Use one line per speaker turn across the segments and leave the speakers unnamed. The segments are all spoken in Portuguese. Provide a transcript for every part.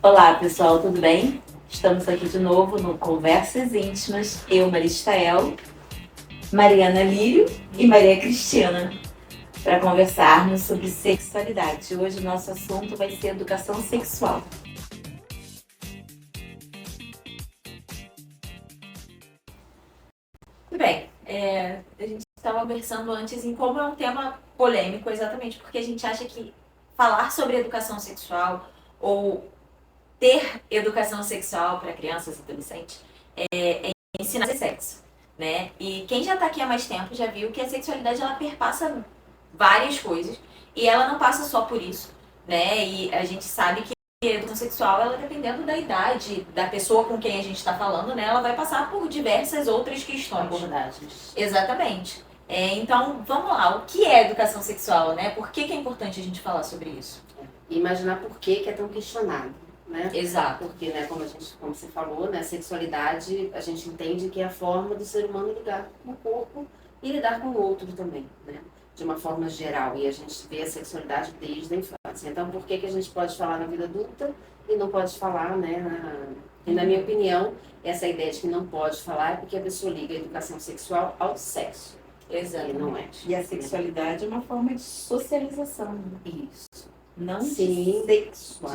Olá, pessoal, tudo bem? Estamos aqui de novo no Conversas Íntimas. Eu, Maristael, Mariana Lírio e Maria Cristina, para conversarmos sobre sexualidade. Hoje o nosso assunto vai ser educação sexual. Tudo bem, a gente estava conversando antes em como é um tema polêmico, exatamente porque a gente acha que falar sobre educação sexual ou ter educação sexual para crianças e adolescentes é ensinar a sexo, né? E quem já está aqui há mais tempo já viu que a sexualidade ela perpassa várias coisas e ela não passa só por isso, né? E a gente sabe que a educação sexual, ela dependendo da idade da pessoa com quem a gente está falando, né? Ela vai passar por diversas outras questões.
Abordagens.
Exatamente. Então, vamos lá. O que é educação sexual, né? Por que é importante a gente falar sobre isso?
E imaginar por que é tão questionado, né?
Exato.
Porque, né, como você falou, né, sexualidade, a gente entende que é a forma do ser humano lidar com o corpo e lidar com o outro também, né? De uma forma geral. E a gente vê a sexualidade desde a infância. Então, por que a gente pode falar na vida adulta e não pode falar, né? E, na minha opinião, essa ideia de que não pode falar é porque a pessoa liga a educação sexual ao sexo.
Exato.
E não é.
E a sexualidade é uma forma de socialização.
Isso.
Não
Sim,
de sexual.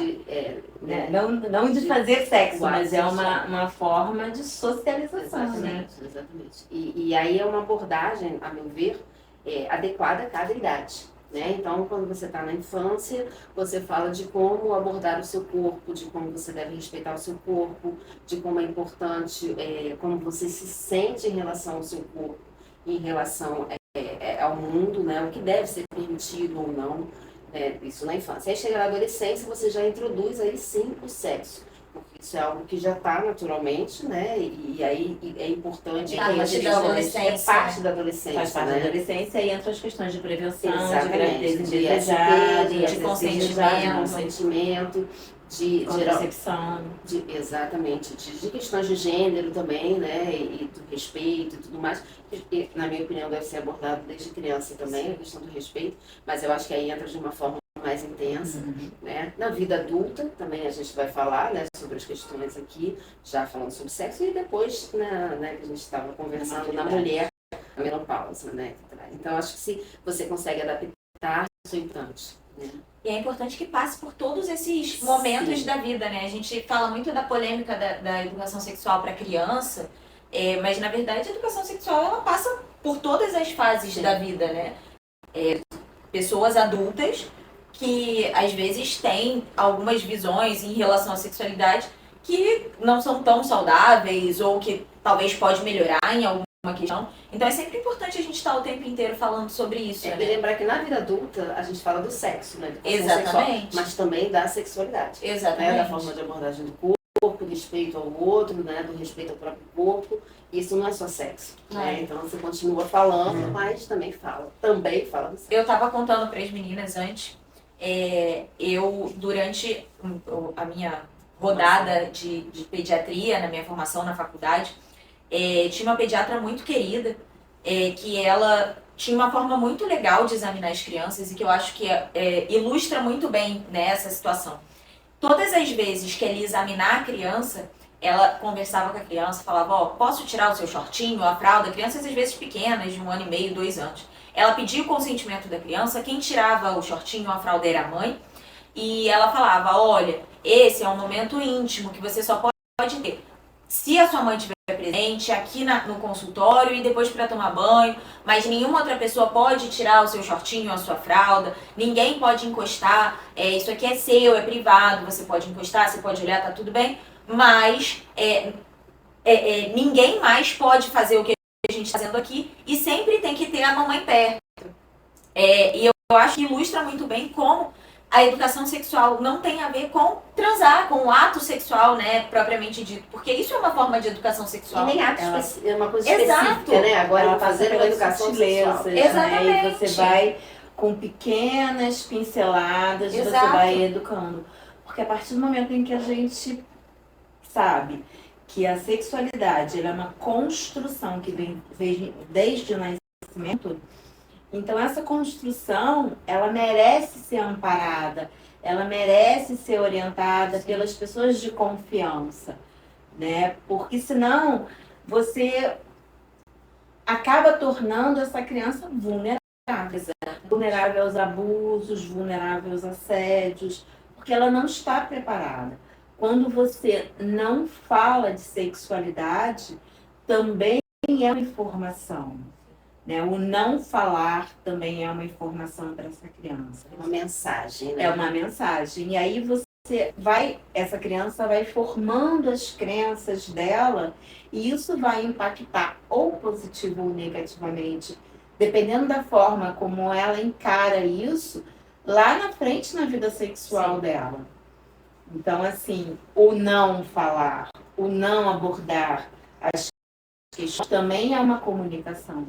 Né?
Não de fazer sexo, mas é
sexual.
uma forma de socialização, né?
Exatamente. E aí é uma abordagem, a meu ver, adequada a cada idade. Né? Então, quando você está na infância, você fala de como abordar o seu corpo, de como você deve respeitar o seu corpo, de como é importante, como você se sente em relação ao seu corpo, em relação ao mundo, né? O que deve ser permitido ou não, isso na infância. Aí chega na adolescência, você já introduz aí sim o sexo. Porque isso é algo que já está naturalmente, né? E aí é importante.
A partir da adolescência.
É parte da adolescência.
Faz parte
né?
da adolescência e entra as questões de prevenção,
Exatamente.
de gravidez
De
indesejada,
ST,
de consentimento,
de
contracepção.
Exatamente. De questões de gênero também, né? E do respeito e tudo mais. E, na minha opinião, deve ser abordado desde criança também, a questão do respeito. Mas eu acho que aí entra de uma forma mais intensa, né? Na vida adulta também a gente vai falar, né, sobre as questões aqui, já falando sobre sexo, e depois, né, que a gente estava conversando na mulher, a menopausa, né? Então acho que se você consegue adaptar, isso é importante, né?
E é importante que passe por todos esses momentos da vida, né? A gente fala muito da polêmica da educação sexual para criança, mas na verdade a educação sexual ela passa por todas as fases da vida, né? Pessoas adultas que às vezes têm algumas visões em relação à sexualidade que não são tão saudáveis ou que talvez pode melhorar em alguma questão. Então é sempre importante a gente estar o tempo inteiro falando sobre isso.
E lembrar que na vida adulta a gente fala do sexo, né?
Exatamente.
Sexual, mas também da sexualidade.
Exatamente.
Né? Da forma de abordagem do corpo, do respeito ao outro, né? Do respeito ao próprio corpo. Isso não é só sexo. Né? Então você continua falando, mas também fala do sexo.
Eu estava contando para as meninas antes. Eu, durante a minha rodada de pediatria, na minha formação na faculdade, tinha uma pediatra muito querida, que ela tinha uma forma muito legal de examinar as crianças e que eu acho que ilustra muito bem nessa situação. Todas as vezes que ela ia examinar a criança, ela conversava com a criança, falava, posso tirar o seu shortinho, a fralda? Crianças às vezes pequenas, de 1 ano e meio, 2 anos. Ela pedia o consentimento da criança, quem tirava o shortinho, a fralda era a mãe, e ela falava, olha, esse é um momento íntimo que você só pode ter se a sua mãe estiver presente, aqui no consultório e depois para tomar banho, mas nenhuma outra pessoa pode tirar o seu shortinho, a sua fralda, ninguém pode encostar, isso aqui é seu, é privado, você pode encostar, você pode olhar, tá tudo bem, mas ninguém mais pode fazer o que a gente está fazendo aqui e sempre tem que ter a mamãe perto. E eu acho que ilustra muito bem como a educação sexual não tem a ver com transar, com o ato sexual, né, propriamente dito, porque isso é uma forma de educação sexual.
E nem ato é uma coisa específica, né? Agora fazer uma educação sexual.
Exatamente.
Né? E você vai com pequenas pinceladas, você vai educando. Porque a partir do momento em que a gente sabe que a sexualidade ela é uma construção que vem desde o nascimento, então essa construção, ela merece ser amparada, ela merece ser orientada pelas pessoas de confiança, né? Porque senão você acaba tornando essa criança vulnerável. Vulnerável aos abusos, vulnerável aos assédios, porque ela não está preparada. Quando você não fala de sexualidade, também é uma informação. Né? O não falar também é uma informação para essa criança.
É uma mensagem, né?
É uma mensagem. E aí essa criança vai formando as crenças dela e isso vai impactar ou positivo ou negativamente, dependendo da forma como ela encara isso lá na frente na vida sexual dela. Então, assim, o não falar, o não abordar as questões também é uma comunicação.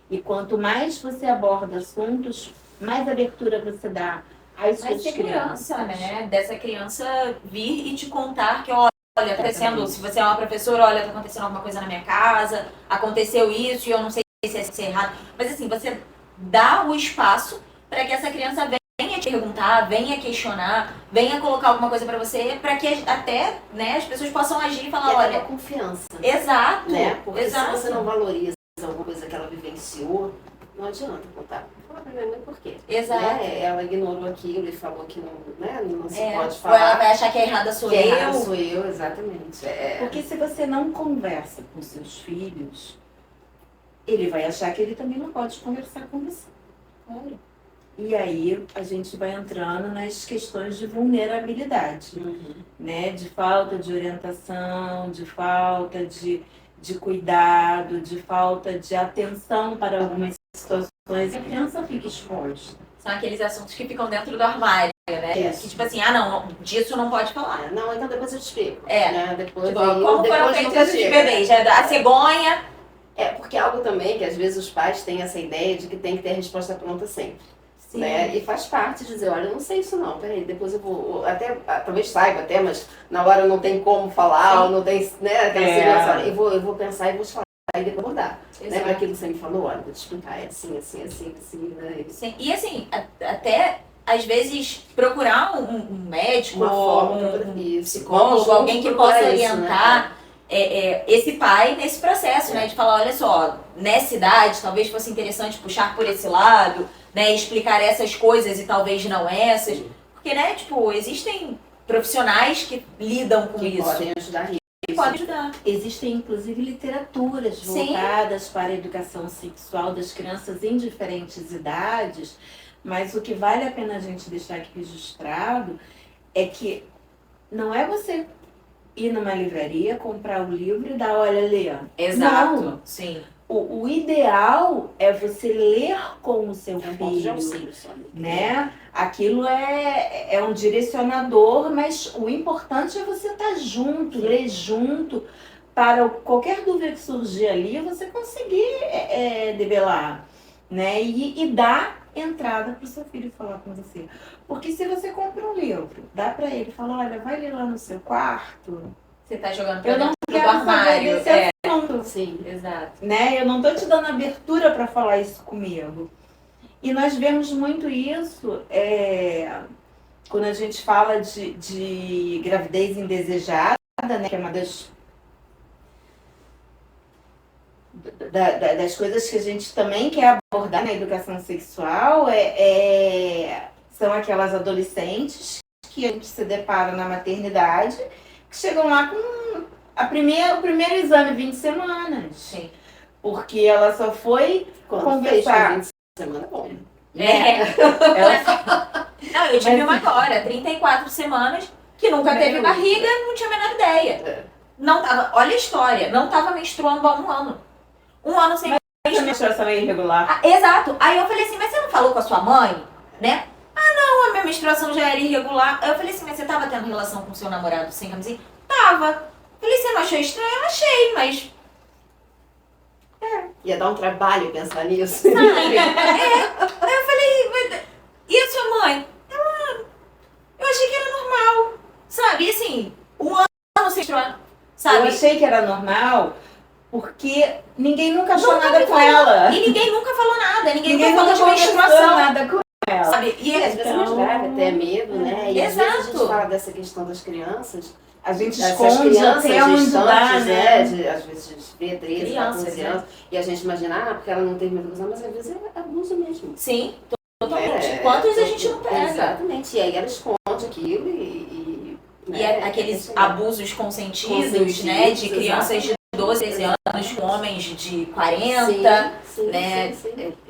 E quanto mais você aborda assuntos, mais abertura você dá às suas
segurança,
crianças.
né? Dessa criança vir e te contar que, olha, tá acontecendo, se você é uma professora, olha, tá acontecendo alguma coisa na minha casa, aconteceu isso e eu não sei se é errado. Mas assim, você dá o espaço para que essa criança venha te perguntar, venha questionar, venha colocar alguma coisa para você, para que até, né, as pessoas possam agir e falar, olha,
confiança.
Exato.
Né? Porque
exato.
se você não valoriza alguma coisa que ela vivenciou, não adianta contar. Fala pra minha mãe por quê.
Exato.
Né? Ela ignorou aquilo e falou que não, né? Não se pode
Ou ela
falar.
vai achar que a errada sou
Que
eu.
errado sou eu, exatamente.
Porque se você não conversa com seus filhos, ele vai achar que ele também não pode conversar com você.
Olha.
E aí a gente vai entrando nas questões de vulnerabilidade, né? De falta de orientação, de falta de cuidado, de falta de atenção para algumas situações. A criança fica exposta.
São aqueles assuntos que ficam dentro do armário, né?
Isso.
Que tipo assim, ah não, disso não pode falar.
Não, então depois eu te explico.
É.
Né? Depois,
Tipo,
aí,
como foram
depois
feitos
nunca
esses
chega.
bebês? A cegonha.
Porque é algo também que às vezes os pais têm essa ideia de que tem que ter a resposta pronta sempre.
Sim.
Né? E faz parte de dizer, olha, eu não sei isso não, peraí, depois eu vou, até, talvez saiba até, mas na hora não tem como falar, ou não tem, né, aquela segurança, eu vou pensar e vou te falar, e depois vou dar. Lembra aquilo que você me falou? Olha, vou te explicar, é assim, assim, assim, assim, né?
Sim. E assim, até às vezes procurar um médico,
Uma forma
um psicólogo, alguém que possa orientar esse pai nesse processo, né? De falar, olha só, nessa idade talvez fosse interessante puxar por esse lado, né? Explicar essas coisas e talvez não essas. Porque, né, tipo, existem profissionais que lidam com isso.
Podem ajudar nisso.
Pode ajudar.
Existem, inclusive, literaturas voltadas para a educação sexual das crianças em diferentes idades, mas o que vale a pena a gente deixar aqui registrado é que não é você ir numa livraria, comprar o livro e dar, olha, lê.
Exato.
Não.
Sim.
O ideal é você ler com o seu filho, né? Aquilo é um direcionador, mas o importante é você estar junto, ler junto, para qualquer dúvida que surgir ali, você conseguir debelar, né? E dar entrada para o seu filho falar com você. Porque se você compra um livro, dá para ele falar, olha, vai ler lá no seu quarto.
Você tá jogando pra
Eu não
dentro do
quero
armário.
saber desse assunto.
Sim, exato.
Né? Eu não tô te dando abertura para falar isso comigo. E nós vemos muito isso quando a gente fala de gravidez indesejada, né? Que é uma das coisas que a gente também quer abordar na educação sexual, são aquelas adolescentes que a gente se depara na maternidade, que chegam lá com o primeiro exame 20 semanas.
Sim.
Porque ela só foi conversar.
20 semanas é bom.
Não, eu tive uma agora, 34 semanas, que nunca teve barriga, não tinha a menor ideia. Não tava, olha a história, não tava menstruando há 1 ano. 1 ano sem
A menstruação é irregular.
exato. Aí eu falei assim, mas você não falou com a sua mãe, né? Ah, não, a minha menstruação já era irregular. Aí eu falei assim, mas você tava tendo relação com o seu namorado sem camisinha? Tava. Falei, você não achou estranho? Eu achei, mas...
Ia dar um trabalho pensar nisso.
Sabe? Aí eu falei, e a sua mãe? Eu achei que era normal. Sabe? E assim, 1 ano sem menstruar. Sabe?
Eu achei que era normal porque ninguém nunca achou
Nunca
nada
me
com
falou.
ela.
E ninguém nunca falou nada. Ninguém
Ninguém
nunca
nunca
falou de
conversou
menstruação.
nada com dela.
Sabe?
E às vezes é mais grave, até medo, né? E às vezes a gente
Exato.
fala dessa questão das crianças.
A gente
Essas
esconde
crianças
até onde dá,
gestantes,
né?
às vezes vê 13,
Crianças,
14 anos, e a gente imagina, porque ela não teve educação, mas às vezes é abuso mesmo.
Sim, totalmente.
É,
Quantos a gente não pega?
Exatamente, e aí ela esconde aquilo
E aqueles abusos consentidos, né? De crianças de 12, 13 anos com homens de 40, né?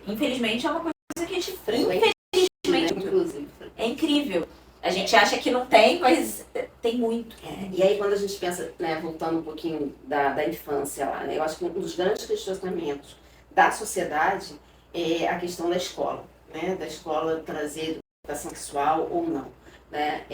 Infelizmente é uma coisa que a gente, infelizmente,
inclusive.
é incrível. A gente acha que não tem, mas tem muito.
E aí quando a gente pensa, né, voltando um pouquinho da infância lá, né? Eu acho que um dos grandes questionamentos da sociedade é a questão da escola, né? Da escola trazer educação sexual ou não, né?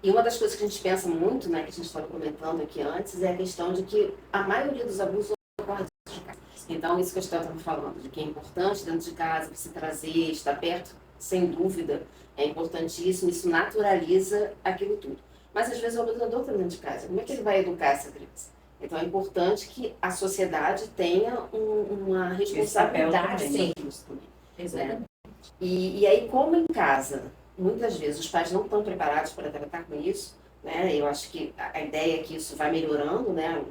E uma das coisas que a gente pensa muito, né, que a gente estava comentando aqui antes, é a questão de que a maioria dos abusos ocorre dentro de casa. Então, isso que a gente estava falando, de que é importante dentro de casa, você trazer, estar perto, sem dúvida, é importantíssimo, isso naturaliza aquilo tudo. Mas, às vezes, o abusador está dentro de casa. Como é que ele vai educar essa criança? Então, é importante que a sociedade tenha uma responsabilidade
também.
nisso também.
Exatamente.
E aí, como em casa, muitas vezes os pais não estão preparados para tratar com isso, né? Eu acho que a ideia é que isso vai melhorando, né?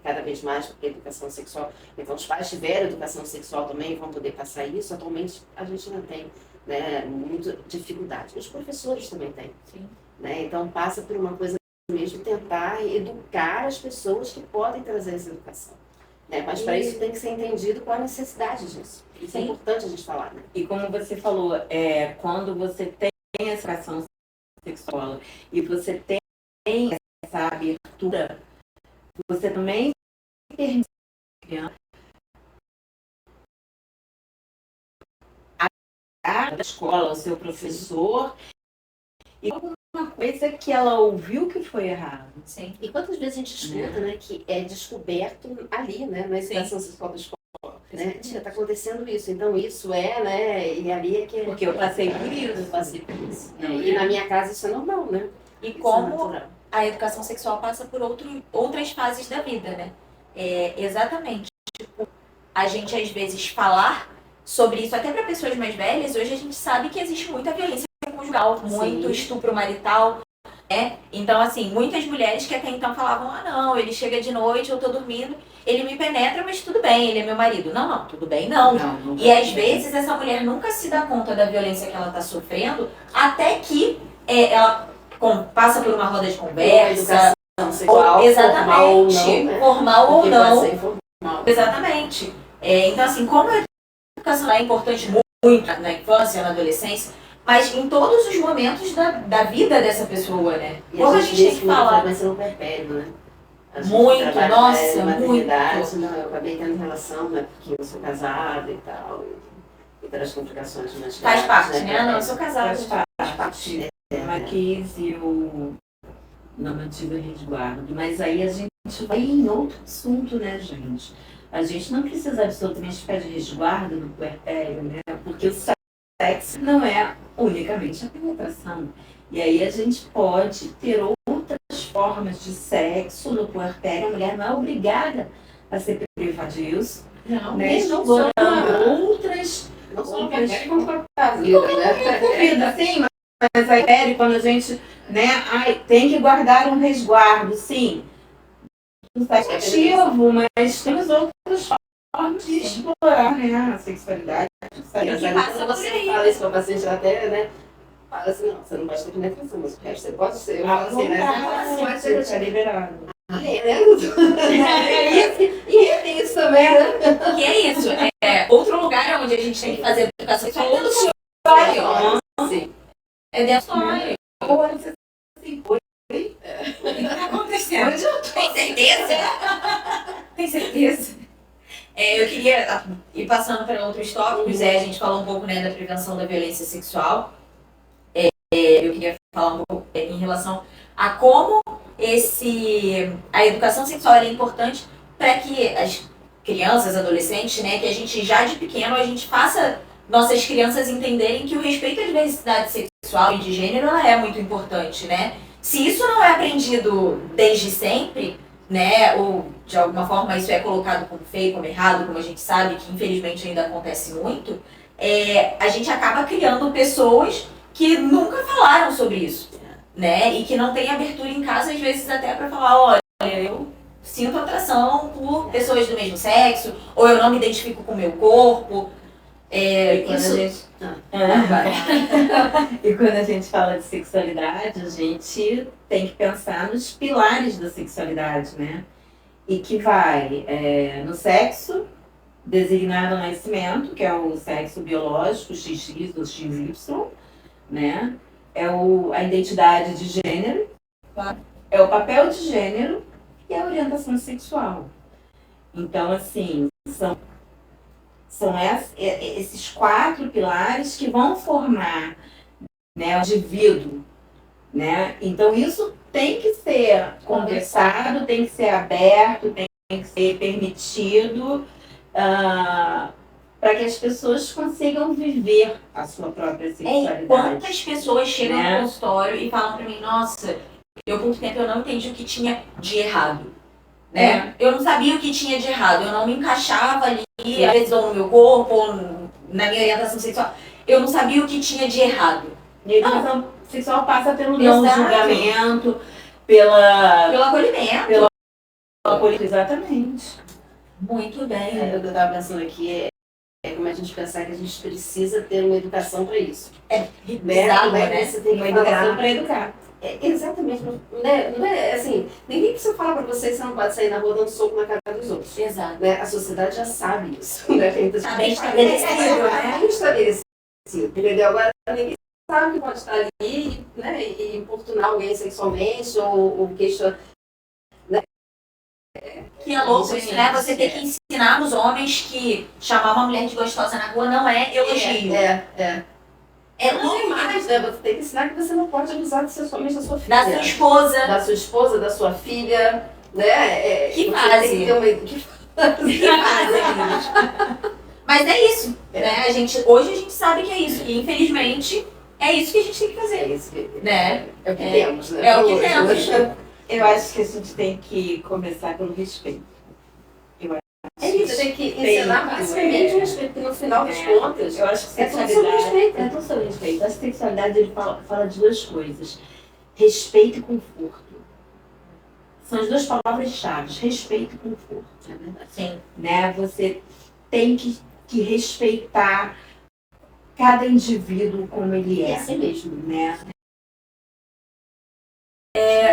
Cada vez mais, porque a educação sexual... Então, os pais tiveram educação sexual também, vão poder passar isso. Atualmente, a gente não tem, né, muita dificuldade. Os professores também têm.
Sim.
Né? Então, passa por uma coisa mesmo, tentar educar as pessoas que podem trazer essa educação. Né? Mas para isso tem que ser entendido qual a necessidade disso. Isso é importante a gente falar, né?
E como você falou, quando você tem essa educação sexual e você tem essa abertura, você também permite a escola, o seu professor, e alguma coisa que ela ouviu que foi errado.
Sim.
E quantas vezes a gente escuta, né, que é descoberto ali, né, na educação sexual da escola, né? Tia, tá acontecendo isso, então isso né, e ali é que...
Porque eu passei por isso.
Eu passei por isso. E na minha casa isso é normal, né?
E
Isso é
como
natural.
a educação sexual passa por outras fases da vida, né? Exatamente. Tipo, a gente às vezes falar sobre isso, até para pessoas mais velhas, hoje a gente sabe que existe muita violência conjugal, muito estupro marital, né? Então, assim, muitas mulheres que até então falavam, não, ele chega de noite, eu tô dormindo, ele me penetra, mas tudo bem, ele é meu marido. Não, tudo bem, não. E às vezes essa mulher nunca se dá conta da violência que ela tá sofrendo, até que ela passa por uma roda de conversa,
sexual,
exatamente, formal ou não,
informal.
Exatamente. Então, assim, como a educação é importante muito na infância, na adolescência, mas em todos os momentos da vida dessa pessoa, né?
E
Como a gente tem que falar?
Mas não perpétuo, né?
Muito, nossa, muito.
Não, eu acabei tendo relação, né? Porque eu sou casada e tal. E pelas complicações mais
Faz parte,
graves,
né? Não, eu sou casada.
Faz parte. Uma crise e o normativa resguardo. Mas aí a gente vai em outro assunto, né, gente? A gente não precisa absolutamente ficar de resguardo no puerpério, né? Porque o sexo não é unicamente a penetração. E aí a gente pode ter outras formas de sexo no puerpério. A mulher não é obrigada a ser privada disso.
Não,
né?
não
Explorando outras...
Não só no puerpério, como para a vida, né?
Vida, sim, mas a ideia quando a gente, né, tem que guardar um resguardo, sim. No sexo ativo, mas temos outras formas de explorar, né, a sexualidade.
Quando você fala isso para o paciente, até, né? Fala assim, não, você não pode ter penetração, mas o resto você pode ser. Eu falo assim, né? Você pode ser,
Tá liberado.
E tem isso também, né?
Que é isso? Outro lugar onde a gente tem que fazer educação sexual é dentro do sonho.
Sim.
É dentro do sonho.
Agora você assim,
O que tá acontecendo? Tem certeza? Tem certeza? Eu queria ir passando para outros tópicos. A gente falou um pouco, né, da prevenção da violência sexual. Eu queria falar um pouco em relação a como a educação sexual é importante para que as crianças, adolescentes, né, que a gente já de pequeno, a gente faça nossas crianças entenderem que o respeito à diversidade sexual e de gênero ela é muito importante, né? Se isso não é aprendido desde sempre, né, ou de alguma forma isso é colocado como feio, como errado, como a gente sabe que infelizmente ainda acontece muito, a gente acaba criando pessoas que nunca falaram sobre isso, né? E que não tem abertura em casa, às vezes, até para falar, olha, eu sinto atração por pessoas do mesmo sexo, ou eu não me identifico com o meu corpo.
E quando
Isso...
a gente... E quando a gente fala de sexualidade, a gente tem que pensar nos pilares da sexualidade, né? E que vai no sexo, designado ao nascimento, que é o sexo biológico, XX ou XY, né? A identidade de gênero, é o papel de gênero e a orientação sexual. Então, assim, são esses 4 pilares que vão formar, né, o indivíduo, né? Então, isso tem que ser conversado, tem que ser aberto, tem que ser permitido, para que as pessoas consigam viver a sua própria sexualidade.
Quantas pessoas chegam
né?
no consultório e falam pra mim, nossa, eu por muito tempo eu não entendi o que tinha de errado. Né? Eu não sabia o que tinha de errado, eu não me encaixava ali, às vezes ou no meu corpo, ou na minha orientação sexual. Eu não sabia o que tinha de errado.
E a educação sexual passa pelo não julgamento, pelo acolhimento. Exatamente.
Muito bem.
O que eu estava pensando aqui é como a gente pensar que a gente precisa ter uma educação para isso.
Exato, né?
Você tem
uma educação para educar.
Exatamente. Não é assim, ninguém precisa falar para você que você não pode sair na rua dando soco na cara dos outros.
Exato.
Né? A sociedade já sabe isso. Né?
Está bem estabelecido, né?
Bem estabelecido. Entendeu? Agora ninguém sabe que pode estar ali, né? E importunar alguém sexualmente ou questionar.
Que é louco isso, né? Você tem que ensinar os homens que chamar uma mulher de gostosa na rua não é elogio. É
louco mais, né? Você tem que ensinar que você não pode abusar sexualmente da sua filha.
Da sua esposa.
Da sua esposa, da sua filha, né?
Que fase. Que fase. Mas é isso, né? Hoje a gente sabe que é isso. E infelizmente é isso que a gente tem que fazer.
É isso que,
né?
É o que temos, né?
É o que temos.
Eu acho que a gente tem que começar pelo respeito.
Você tem que ensinar basicamente o respeito, porque no final das contas,
eu acho que sexualidade é tudo sobre respeito. A sexualidade ele fala de 2 coisas: respeito e conforto. São as 2 palavras-chave: respeito e conforto.
É verdade.
Sim.
Né? Você tem que respeitar cada indivíduo como ele é.
É assim mesmo.
Né?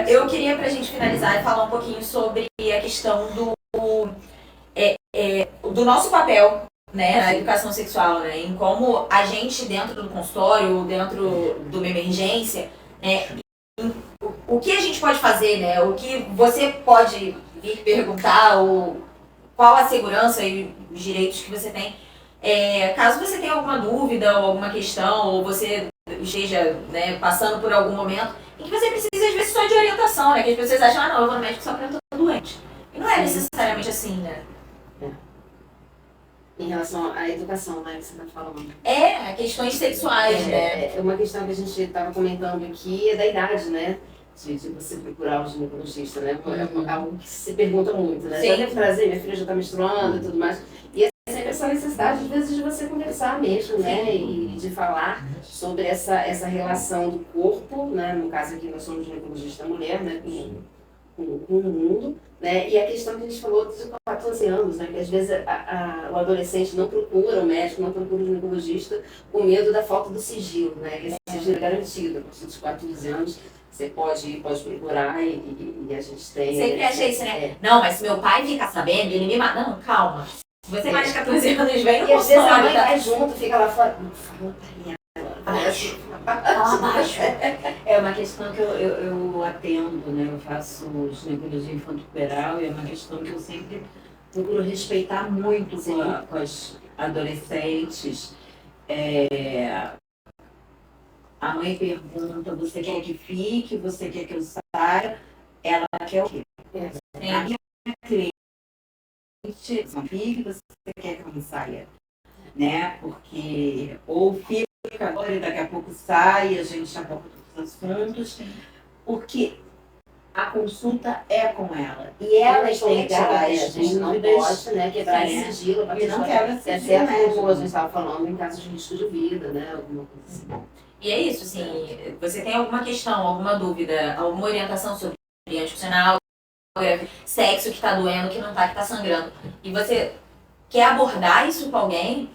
Eu queria, pra gente finalizar, falar um pouquinho sobre a questão do nosso papel, né, na educação sexual, né, em como a gente, dentro do consultório, dentro de uma emergência, né, o que a gente pode fazer, né, o que você pode vir perguntar, qual a segurança e os direitos que você tem, caso você tenha alguma dúvida ou alguma questão, ou você esteja, né, passando por algum momento em que você precisa, às vezes, só de orientação, né, que as pessoas acham, não, eu vou no médico só porque eu tô doente. E não é necessariamente assim, né.
Em relação à educação, né, que você está falando.
Questões sexuais, né?
Uma questão que a gente estava comentando aqui é da idade, né? De você procurar o ginecologista, né? É algo que se pergunta muito, né?
Sim.
Já deve trazer, minha filha já está menstruando e tudo mais. E é sempre essa necessidade, às vezes, de você conversar mesmo, né? E de falar sobre essa relação do corpo, né? No caso aqui, nós somos ginecologista mulher, né? Com o mundo, né? E a questão que a gente falou de 14 anos, né? Que às vezes o adolescente não procura o médico, não procura o ginecologista com medo da falta do sigilo, né? Que esse sigilo é garantido. A partir dos 14 anos, você pode procurar e a gente tem...
Sempre achei isso, né? Não, mas se meu pai ficar sabendo, ele me mata. Não, calma. Se você mais de 14 anos vem no
consultório... E às vezes a mãe
tá?
vai junto, fica lá fora... Não fala pra ela.
Fala abaixo.
É uma questão que eu atendo, né? Eu faço ginecologia infanto-puberal e é uma questão que eu sempre procuro respeitar muito com as adolescentes. A mãe pergunta, você quer que fique, você quer que eu saia? Ela quer o quê? A minha cliente, fique, você quer que eu não saia? Né? Porque ou fica agora e daqui a pouco sai, a gente aborda os assuntos, porque a consulta é com ela. E ela enxergar
a gente não pode, né, quebrar esse sigilo.
E não quebra esse sigilo,
exceto como a gente estava falando em casos de risco de vida, né, alguma coisa assim.
E é isso, assim, você tem alguma questão, alguma dúvida, alguma orientação sobre anticoncepcional, sexo que tá doendo, que não tá, que tá sangrando, e você quer abordar isso com alguém,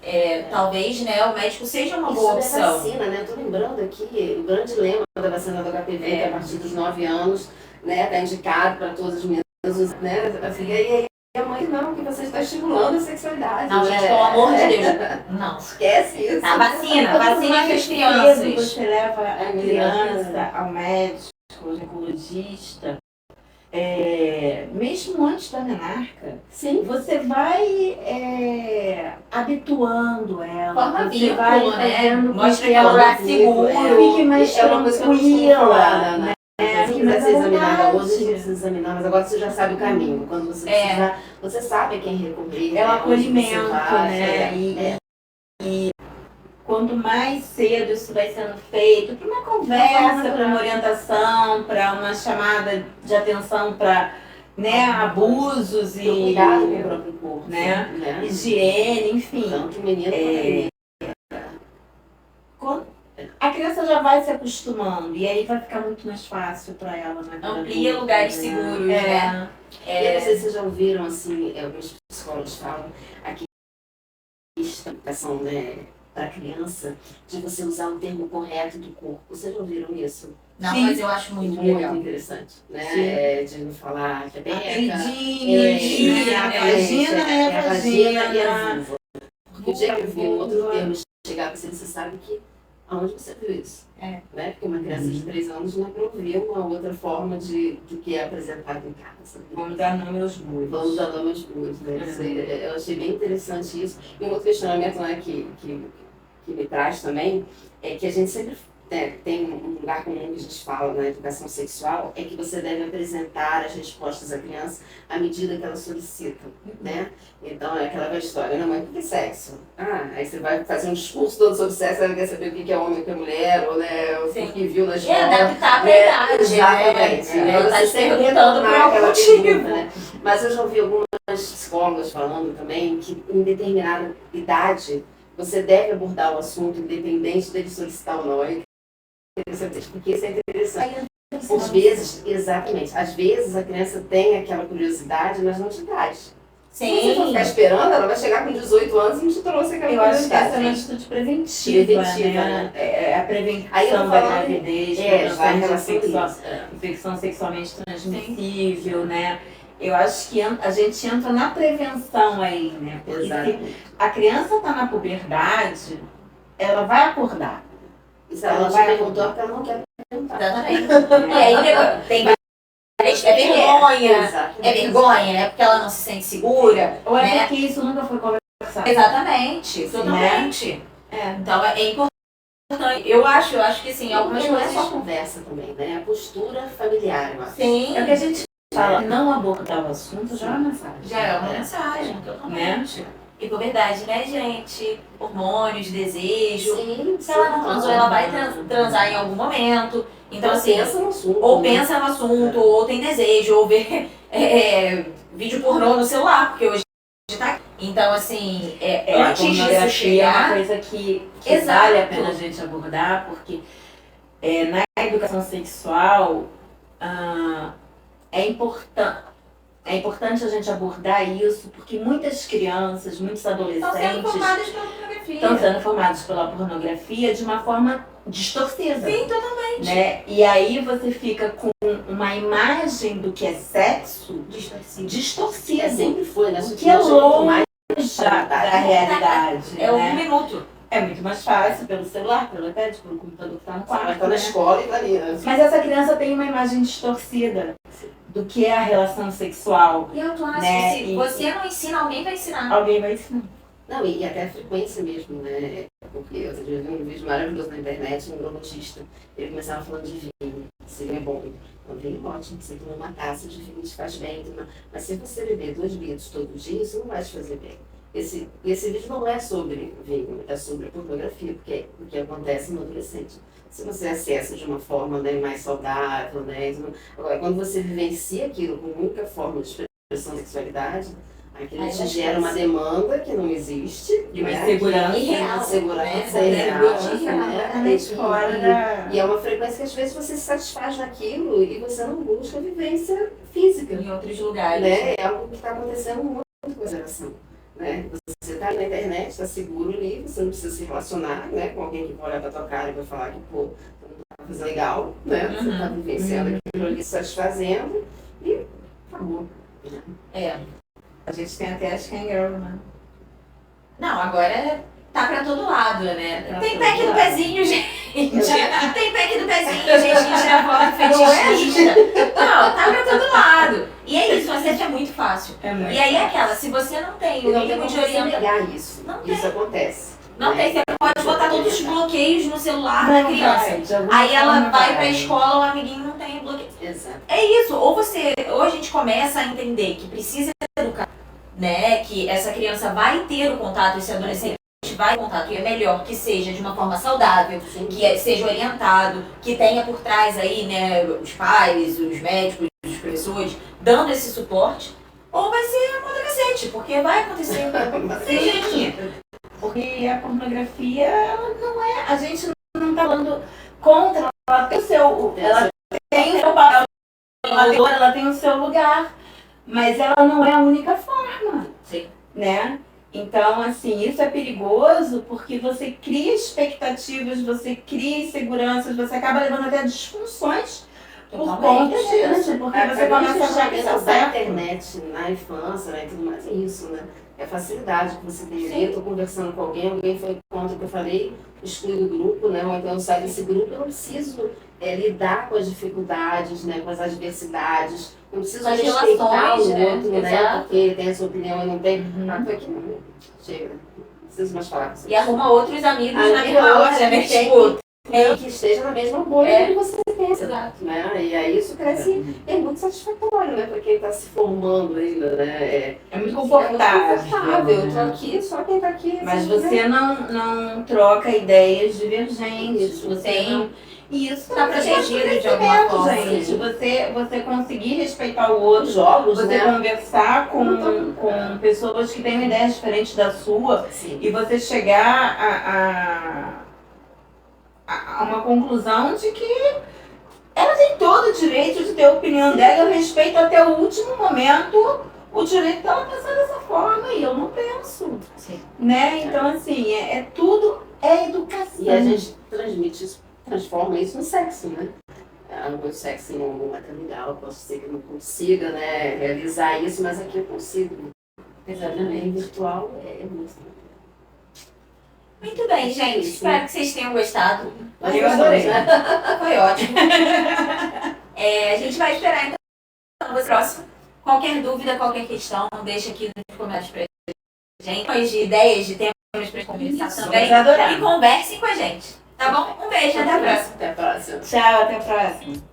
talvez, né, o médico seja uma boa
Isso
opção.
é vacina, né? Tô lembrando aqui, o grande lema da vacina do HPV, que a partir dos 9 anos, né, tá indicado para todas as meninas, né, assim, e aí a mãe, não, que você está estimulando a sexualidade.
Não, gente, pelo amor de Deus, não.
Esquece isso.
A vacina entre as crianças.
Você leva a criança ao médico, ao ginecologista, mesmo antes da menarca,
Sim.
você vai habituando ela,
Forma
você
vínculo,
vai
né?
fazendo
Mostra
que
que é um
ela
lugar seguro.
fique mais
É uma coisa que eu costumo
tranquila,
falar,
né?
Se
Fique mais
quiser ser
à
examinada
vontade.
hoje, a gente precisa examinar, mas agora você já sabe o caminho. Quando você precisar, você sabe a quem recorrer.
É o
onde
acolhimento,
você vai,
né? E quanto mais cedo isso vai sendo feito, para uma conversa, para uma orientação, para uma chamada de atenção para, né, abusos
Pro
e
cuidado com o próprio corpo,
né? Higiene, enfim.
Tanto menino quanto menina.
A criança já vai se acostumando e aí vai ficar muito mais fácil para ela, né?
Amplia lugares seguros, né?
E aí, não sei se vocês já ouviram, assim, alguns psicólogos falam, aqui educação, né, para criança, de você usar o termo correto do corpo. Vocês já ouviram isso?
Não,
Sim.
mas eu acho muito legal.
Interessante, né?
Sim.
De não falar que é beca,
a vagina
e a vulva. Porque o dia que eu vi um outro termo chegar para você sabe que aonde você viu isso? Né? Porque uma criança de 3 anos não é para ouvir uma outra forma do que é apresentado em casa.
Vamos dar números muros.
Vamos dar nomes puros, né? Isso aí, eu achei bem interessante isso. E um outro questionamento, né, que me traz também é que a gente sempre tem um lugar comum que a gente fala na educação sexual, é que você deve apresentar as respostas à criança à medida que ela solicita, né? Então é aquela história, né, mãe, o que é sexo? Aí você vai fazer um discurso todo sobre sexo, ela quer saber o que é homem, o que é mulher, ou né, o que viu na escola.
Adaptar pra idade,
exatamente.
né? Ela tá
Você
te
sempre
perguntando por
retornar
algum
aquela
motivo.
pergunta, né? Mas eu já ouvi algumas psicólogas falando também que em determinada idade você deve abordar o assunto independente dele solicitar ou não. Porque isso é interessante. Às vezes, exatamente, às vezes a criança tem aquela curiosidade, mas não te traz. Se você for ficar esperando, ela vai chegar com 18 anos e não te trouxe aquela
Eu acho que
curiosidade.
essa é uma atitude preventiva, né? A prevenção da gravidez, infecção sexualmente transmissível, né? Eu acho que a gente entra na prevenção aí, né? Porque se a criança está na puberdade, ela vai acordar.
Isso ela vai perguntar porque ela não quer perguntar.
Exatamente. E aí tem vergonha. É vergonha, né? Porque ela não se sente segura.
Ou é
né?
porque isso nunca foi conversado.
Exatamente, totalmente. Então é importante. Eu acho que assim, algumas coisas.
Não é só conversa também, né? A postura familiar, eu acho.
Sim.
É o que a gente fala, não abordar o assunto já é uma mensagem.
Já é uma mensagem, totalmente. E por verdade, né, gente? Hormônios, desejo.
Sim,
se ela não transou, ela vai transar em algum momento. Então, assim,
pensa no assunto,
ou pensa no assunto, ou tem desejo, ou vê vídeo pornô no celular, porque hoje tá. Então, assim, antes disso chegar.
É uma coisa que vale a pena a gente abordar, porque na educação sexual é importante a gente abordar isso, porque muitas crianças, muitos adolescentes estão sendo formados pela pornografia de uma forma distorcida.
Sim, totalmente.
Né? E aí você fica com uma imagem do que é sexo distorcida.
Sempre foi, né?
O que é longe da realidade.
É um minuto.
É muito mais fácil pelo celular, pelo iPad, pelo computador que está no quarto.
Está na escola e está ali.
Mas essa criança tem uma imagem distorcida do que é a relação sexual.
E eu acho
né?
que se você não ensina, alguém vai ensinar.
Alguém vai ensinar.
Não, e até a frequência mesmo, né? Porque eu vi um vídeo maravilhoso na internet, um urologista, ele começava falando de vinho, se vinho é bom. Então, vinho ótimo, você toma uma taça de vinho, te faz bem, mas se você beber 2 litros todo dia, isso não vai te fazer bem. esse vídeo não é sobre vínculo, é sobre pornografia, porque é o que acontece no adolescente. Se você acessa de uma forma, né, mais saudável, né? Agora, quando você vivencia aquilo como única forma de expressão da sexualidade, aquilo te gera uma demanda que não existe.
De uma
né?
insegurança.
Insegurança
né?
real. E é uma frequência que às vezes você se satisfaz naquilo e você não busca vivência física.
Em outros lugares.
Né? É algo que está acontecendo muito com a geração. Né? Você está na internet, está seguro ali, você não precisa se relacionar, né, com alguém que vai olhar para tua cara e vai falar que, pô, você não está fazendo legal, né? Você está vivenciando aquilo ali, se satisfazendo e acabou.
É.
A gente tem até as Kangirl, né?
Não, agora tá pra todo lado, né?
Pra
Tem
todo
pack do
lado.
pezinho, gente. Tem pack do pezinho, gente, que tira foto fetichista. Não, tá pra todo lado. E é isso, o acesso é muito fácil.
É muito
E aí é aquela, se você não tem
E
o
não tem
mínimo
como
de
você
orientação.
negar isso.
Não tem.
Isso acontece.
Não tem, você pode botar todos os bloqueios no celular da
Não
criança.
vai, de alguma
Aí ela
forma
vai pra escola, o amiguinho não tem bloqueio.
Exato.
É isso, ou a gente começa a entender que precisa educar, né? Que essa criança vai ter o contato, esse adolescente vai ter o contato, e é melhor que seja de uma forma saudável, que seja orientado, que tenha por trás aí, né, os pais, os médicos, os professores, dando esse suporte, ou vai ser uma da cacete, porque vai acontecer. Não tem jeito.
Porque a pornografia, ela não é. A gente não tá falando contra, ela tem o seu. Ela tem o seu papel, ela tem o seu lugar. Mas ela não é a única forma.
Sim.
Né? Então, assim, isso é perigoso porque você cria expectativas, você cria inseguranças, você acaba levando até disfunções por conta disso. Porque você começa a achar que isso é
da
certo.
internet na infância, né, e tudo mais, é isso, né? É a facilidade que você tem ali. Eu tô conversando com alguém foi contra o que eu falei, exclui do grupo, né? Ou então eu saio desse grupo, eu não preciso lidar com as dificuldades, né? Com as adversidades. Eu não preciso
As
respeitar
relações,
o
né?
outro, né?
Exato.
Porque ele tem a sua opinião e não tem. Ah, tô aqui, não. Chega. Não preciso mais falar com você.
E arruma outros amigos na
Amiga
mesma hora,
outra,
né?
que tem
Tipo,
que esteja na mesma bolha
É.
que você pensa.
Exato.
Né? E aí isso cresce, é muito satisfatório, né? Para quem está se formando ainda, né?
É muito
É
confortável.
muito confortável. Eu tô aqui, só quem tá aqui.
Mas
assim,
você não troca ideias divergentes.
Isso,
Você
sim.
não. E isso
Tá
é
protegido de alguma forma,
gente.
sim.
Você conseguir respeitar o
Os
outro,
jogos,
você
né?
conversar com pessoas que têm ideias diferentes da sua
Sim.
e você chegar a uma conclusão de que ela tem todo o direito de ter a opinião dela, eu respeito até o último momento o direito dela pensar dessa forma e eu não penso.
Sim.
Né? Então, assim, tudo é educação.
E a gente transmite isso, transforma isso no sexo, né? O meu sexo não é tão legal, posso ser que eu não consiga, né, realizar isso, mas aqui eu consigo. Exatamente. Virtual é muito.
Muito bem, gente. Espero que vocês tenham gostado.
Eu adorei.
Foi ótimo. A gente vai esperar então o próximo. Qualquer dúvida, qualquer questão, deixa aqui nos comentários pra gente. De ideias, de temas pra conversar também.
Vamos adorar.
E conversem com a gente. Tá bom? Um beijo, até a próxima.
Até a próxima.
Tchau, até a próxima.